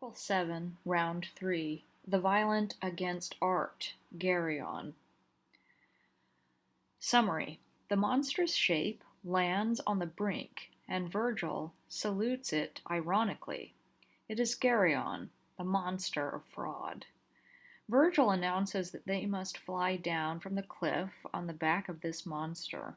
Circle 7, Round 3. The Violent Against Art, Geryon. Summary. The monstrous shape lands on the brink, and Virgil salutes it ironically. It is Geryon, the monster of fraud. Virgil announces that they must fly down from the cliff on the back of this monster.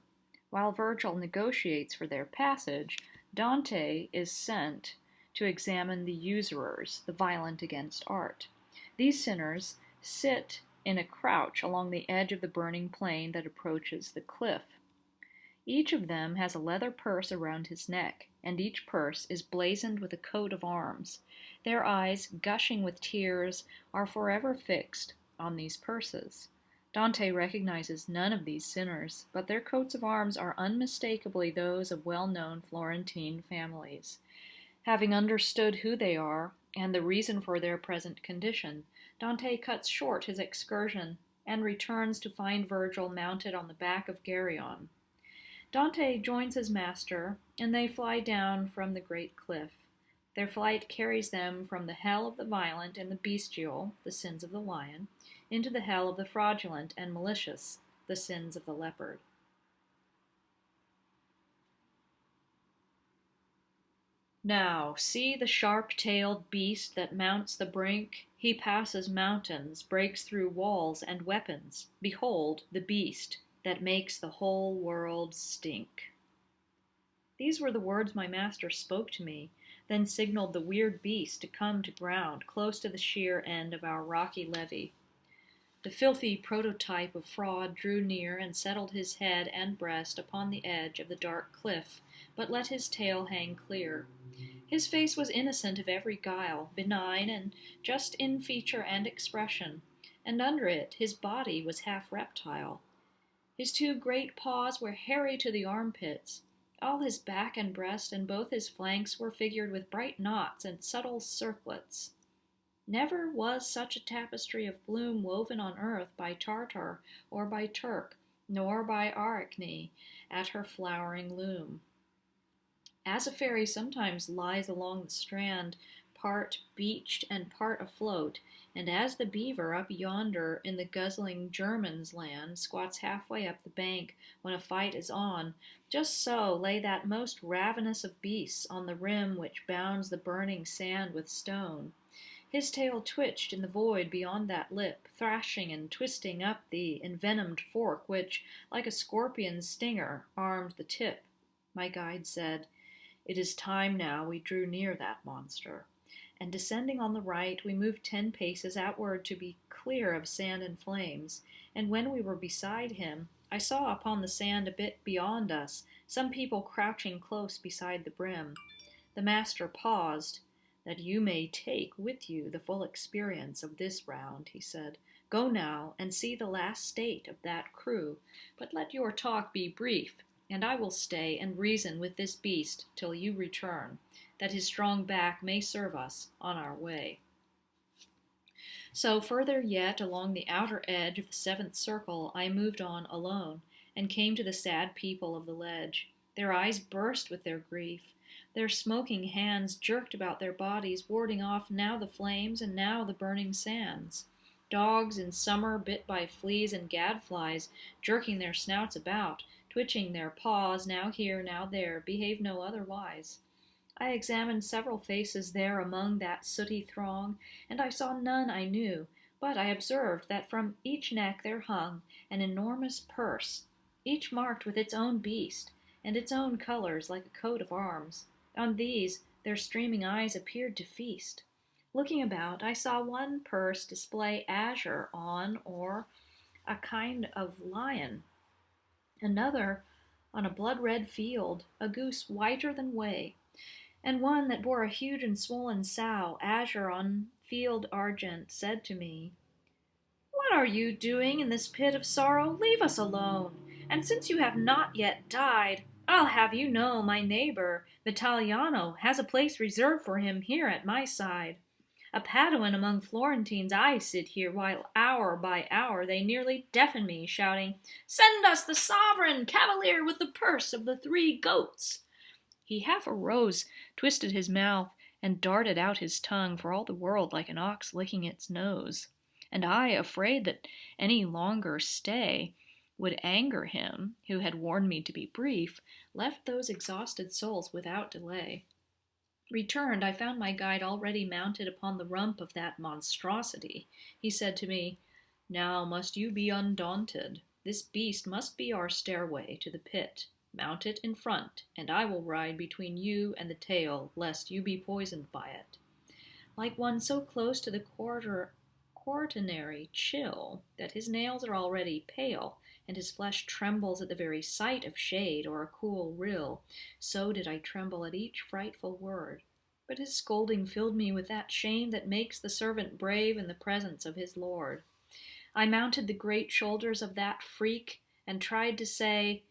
While Virgil negotiates for their passage, Dante is sent to examine the usurers, the violent against art. These sinners sit in a crouch along the edge of the burning plain that approaches the cliff. Each of them has a leather purse around his neck, and each purse is blazoned with a coat of arms. Their eyes, gushing with tears, are forever fixed on these purses. Dante recognizes none of these sinners, but their coats of arms are unmistakably those of well-known Florentine families. Having understood who they are and the reason for their present condition, Dante cuts short his excursion and returns to find Virgil mounted on the back of Geryon. Dante joins his master, and they fly down from the great cliff. Their flight carries them from the hell of the violent and the bestial, the sins of the lion, into the hell of the fraudulent and malicious, the sins of the leopard. Now, see the sharp-tailed beast that mounts the brink. He passes mountains, breaks through walls and weapons. Behold, the beast that makes the whole world stink. These were the words my master spoke to me, then signaled the weird beast to come to ground close to the sheer end of our rocky levee. The filthy prototype of fraud drew near and settled his head and breast upon the edge of the dark cliff, but let his tail hang clear. His face was innocent of every guile, benign and just in feature and expression, and under it his body was half reptile. His two great paws were hairy to the armpits. All his back and breast and both his flanks were figured with bright knots and subtle circlets. Never was such a tapestry of bloom woven on earth by Tartar or by Turk, nor by Arachne at her flowering loom. As a fairy sometimes lies along the strand, part beached and part afloat, and as the beaver up yonder in the guzzling German's land squats halfway up the bank when a fight is on, just so lay that most ravenous of beasts on the rim which bounds the burning sand with stone. His tail twitched in the void beyond that lip, thrashing and twisting up the envenomed fork which, like a scorpion's stinger, armed the tip. My guide said, "It is time now we drew near that monster." And descending on the right, we moved 10 paces outward to be clear of sand and flames, and when we were beside him, I saw upon the sand a bit beyond us some people crouching close beside the brim. The master paused. "That you may take with you the full experience of this round," he said. "Go now and see the last state of that crew, but let your talk be brief, and I will stay and reason with this beast till you return, that his strong back may serve us on our way." So further yet along the outer edge of the 7th circle I moved on alone, and came to the sad people of the ledge. Their eyes burst with their grief. Their smoking hands jerked about their bodies, warding off now the flames and now the burning sands. Dogs in summer bit by fleas and gadflies, jerking their snouts about, twitching their paws now here, now there, behave no otherwise. I examined several faces there among that sooty throng, and I saw none I knew, but I observed that from each neck there hung an enormous purse, each marked with its own beast, and its own colors like a coat of arms. On these their streaming eyes appeared to feast. Looking about, I saw one purse display azure on or a kind of lion, another on a blood-red field, a goose whiter than whey, and one that bore a huge and swollen sow, azure on field argent, said to me, "What are you doing in this pit of sorrow? Leave us alone, and since you have not yet died, I'll have you know my neighbor, Vitaliano, has a place reserved for him here at my side. A Paduan among Florentines, I sit here, while hour by hour they nearly deafen me, shouting, 'Send us the sovereign cavalier with the purse of the 3 goats!'" He half arose, twisted his mouth, and darted out his tongue for all the world like an ox licking its nose. And I, afraid that any longer stay would anger him, who had warned me to be brief, left those exhausted souls without delay. Returned, I found my guide already mounted upon the rump of that monstrosity. He said to me, "Now must you be undaunted. This beast must be our stairway to the pit. Mount it in front, and I will ride between you and the tail, lest you be poisoned by it." Like one so close to the quaternary chill that his nails are already pale, and his flesh trembles at the very sight of shade or a cool rill, so did I tremble at each frightful word. But his scolding filled me with that shame that makes the servant brave in the presence of his lord. I mounted the great shoulders of that freak and tried to say,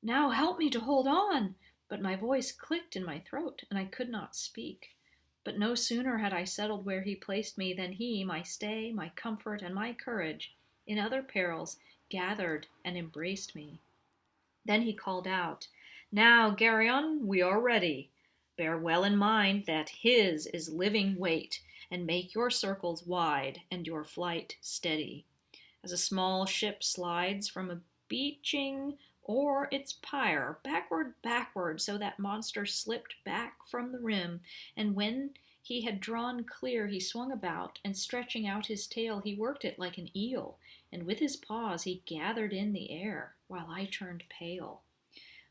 "Now help me to hold on," but my voice clicked in my throat, and I could not speak. But no sooner had I settled where he placed me than he, my stay, my comfort, and my courage, in other perils, gathered and embraced me. Then he called out, "Now, Geryon, we are ready. Bear well in mind that his is living weight, and make your circles wide and your flight steady. As a small ship slides from a beaching or its pyre, backward, so that monster slipped back from the rim, and when he had drawn clear, he swung about, and stretching out his tail, he worked it like an eel, and with his paws he gathered in the air, while I turned pale.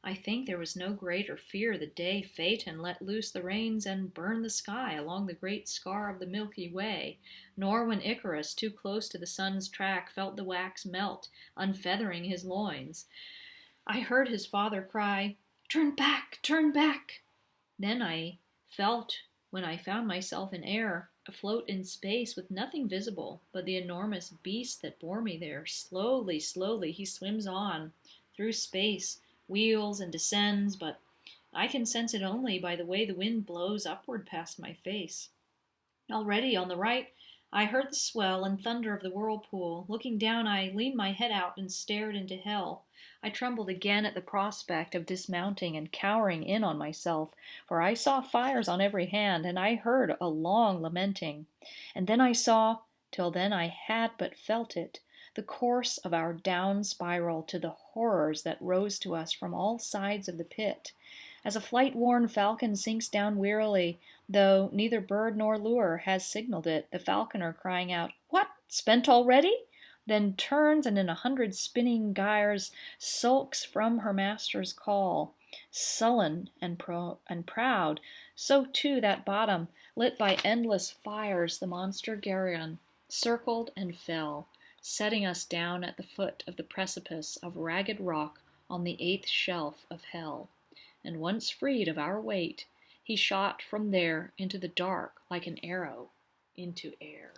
I think there was no greater fear the day Phaeton let loose the reins and burned the sky along the great scar of the Milky Way, nor when Icarus, too close to the sun's track, felt the wax melt, unfeathering his loins. I heard his father cry, "Turn back, turn back!" Then I felt, when I found myself in air, afloat in space with nothing visible but the enormous beast that bore me there. Slowly, slowly he swims on through space, wheels and descends, but I can sense it only by the way the wind blows upward past my face. Already on the right, I heard the swell and thunder of the whirlpool. Looking down, I leaned my head out and stared into hell. I trembled again at the prospect of dismounting and cowering in on myself, for I saw fires on every hand, and I heard a long lamenting. And then I saw, till then I had but felt it, the course of our down spiral to the horrors that rose to us from all sides of the pit. As a flight-worn falcon sinks down wearily, though neither bird nor lure has signaled it, the falconer crying out, "What, spent already?" then turns and in 100 spinning gyres sulks from her master's call. Sullen and proud, so too that bottom, lit by endless fires, the monster Geryon, circled and fell, setting us down at the foot of the precipice of ragged rock on the 8th shelf of hell. And once freed of our weight, he shot from there into the dark like an arrow into air.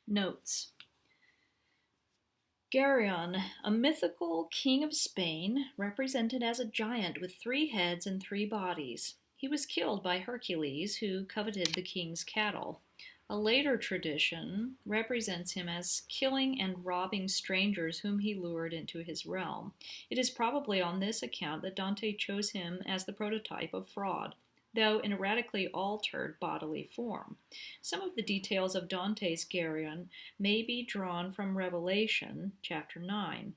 Notes. Geryon, a mythical king of Spain, represented as a giant with 3 heads and 3 bodies. He was killed by Hercules, who coveted the king's cattle. A later tradition represents him as killing and robbing strangers whom he lured into his realm. It is probably on this account that Dante chose him as the prototype of fraud, though in a radically altered bodily form. Some of the details of Dante's Geryon may be drawn from Revelation, chapter 9.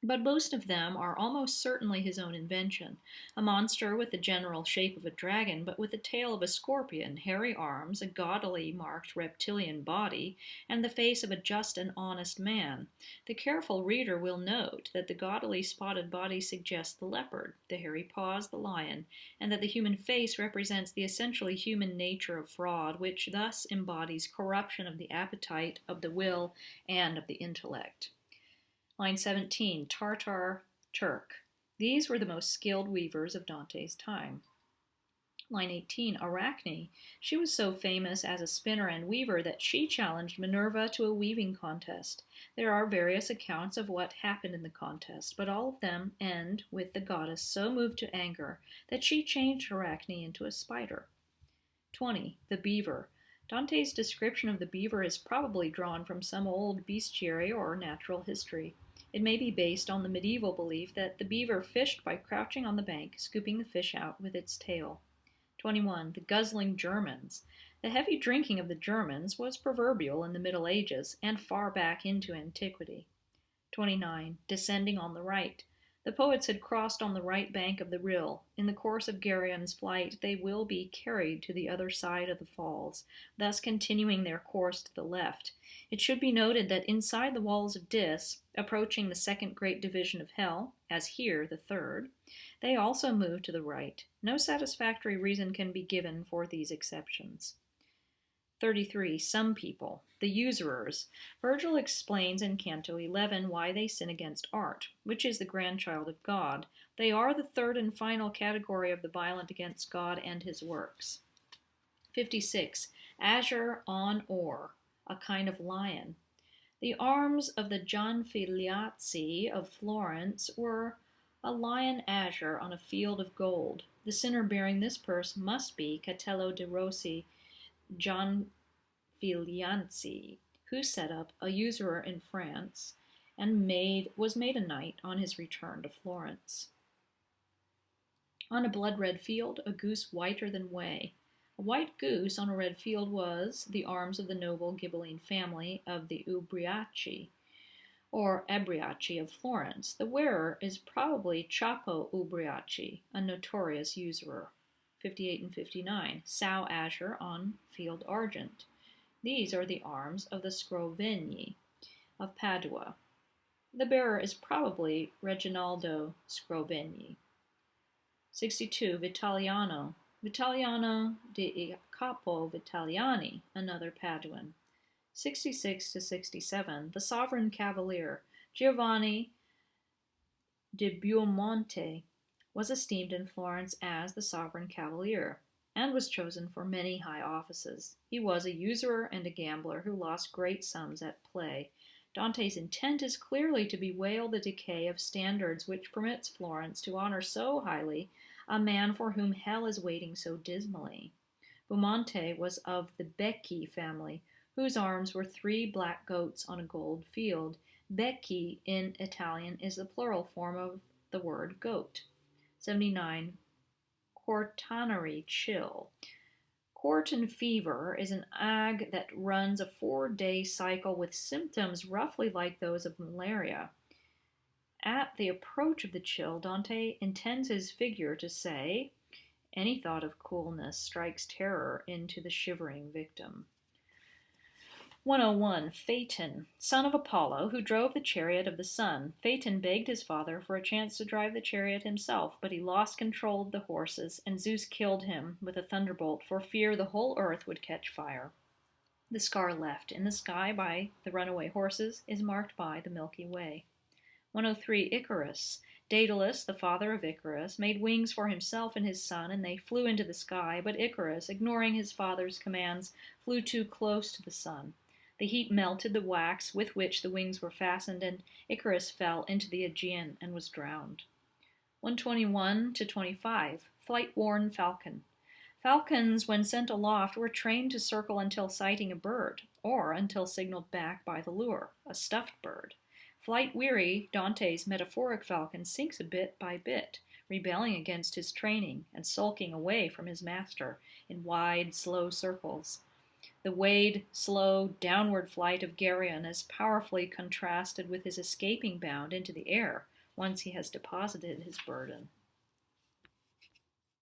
But most of them are almost certainly his own invention. A monster with the general shape of a dragon, but with the tail of a scorpion, hairy arms, a gaudily marked reptilian body, and the face of a just and honest man. The careful reader will note that the gaudily spotted body suggests the leopard, the hairy paws the lion, and that the human face represents the essentially human nature of fraud, which thus embodies corruption of the appetite, of the will, and of the intellect. Line 17, Tartar, Turk. These were the most skilled weavers of Dante's time. Line 18, Arachne. She was so famous as a spinner and weaver that she challenged Minerva to a weaving contest. There are various accounts of what happened in the contest, but all of them end with the goddess so moved to anger that she changed Arachne into a spider. 20, the beaver. Dante's description of the beaver is probably drawn from some old bestiary or natural history. It may be based on the medieval belief that the beaver fished by crouching on the bank, scooping the fish out with its tail. 21. The guzzling Germans. The heavy drinking of the Germans was proverbial in the Middle Ages and far back into antiquity. 29. Descending on the right. The poets had crossed on the right bank of the rill. In the course of Geryon's flight, they will be carried to the other side of the falls, thus continuing their course to the left. It should be noted that inside the walls of Dis, approaching the second great division of hell, as here the third, they also move to the right. No satisfactory reason can be given for these exceptions. 33. Some people, the usurers. Virgil explains in Canto 11 why they sin against art, which is the grandchild of God. They are the third and final category of the violent against God and his works. 56. Azure on or, a kind of lion. The arms of the Gianfiliazzi of Florence were a lion azure on a field of gold. The sinner bearing this purse must be Catello de Rossi Gianfiliazzi, who set up a usurer in France and was made a knight on his return to Florence. On a blood-red field, a goose whiter than whey. A white goose on a red field was the arms of the noble Ghibelline family of the Ubriaci, or Abriaci of Florence. The wearer is probably Chapo Ubriaci, a notorious usurer. 58 and 59. Sow azure on field argent. These are the arms of the Scrovegni of Padua. The bearer is probably Reginaldo Scrovegni. 62. Vitaliano. Vitaliano de Capo Vitaliani, another Paduan. 66 to 67. The sovereign cavalier. Giovanni de Buonmonte was esteemed in Florence as the sovereign cavalier, and was chosen for many high offices. He was a usurer and a gambler who lost great sums at play. Dante's intent is clearly to bewail the decay of standards which permits Florence to honor so highly a man for whom hell is waiting so dismally. Buonmonte was of the Becchi family, whose arms were 3 black goats on a gold field. Becchi in Italian is the plural form of the word goat. 79. Quartanary chill. Quartan fever is an ague that runs a 4-day cycle with symptoms roughly like those of malaria. At the approach of the chill, Dante intends his figure to say, any thought of coolness strikes terror into the shivering victim. 101. Phaeton, son of Apollo, who drove the chariot of the sun. Phaeton begged his father for a chance to drive the chariot himself, but he lost control of the horses, and Zeus killed him with a thunderbolt for fear the whole earth would catch fire. The scar left in the sky by the runaway horses is marked by the Milky Way. 103. Icarus. Daedalus, the father of Icarus, made wings for himself and his son, and they flew into the sky, but Icarus, ignoring his father's commands, flew too close to the sun. The heat melted the wax with which the wings were fastened, and Icarus fell into the Aegean and was drowned. 121 to 25. Flight-worn falcon. Falcons, when sent aloft, were trained to circle until sighting a bird, or until signaled back by the lure, a stuffed bird. Flight-weary, Dante's metaphoric falcon sinks a bit by bit, rebelling against his training and sulking away from his master in wide, slow circles. The wade, slow, downward flight of Geryon is powerfully contrasted with his escaping bound into the air once he has deposited his burden.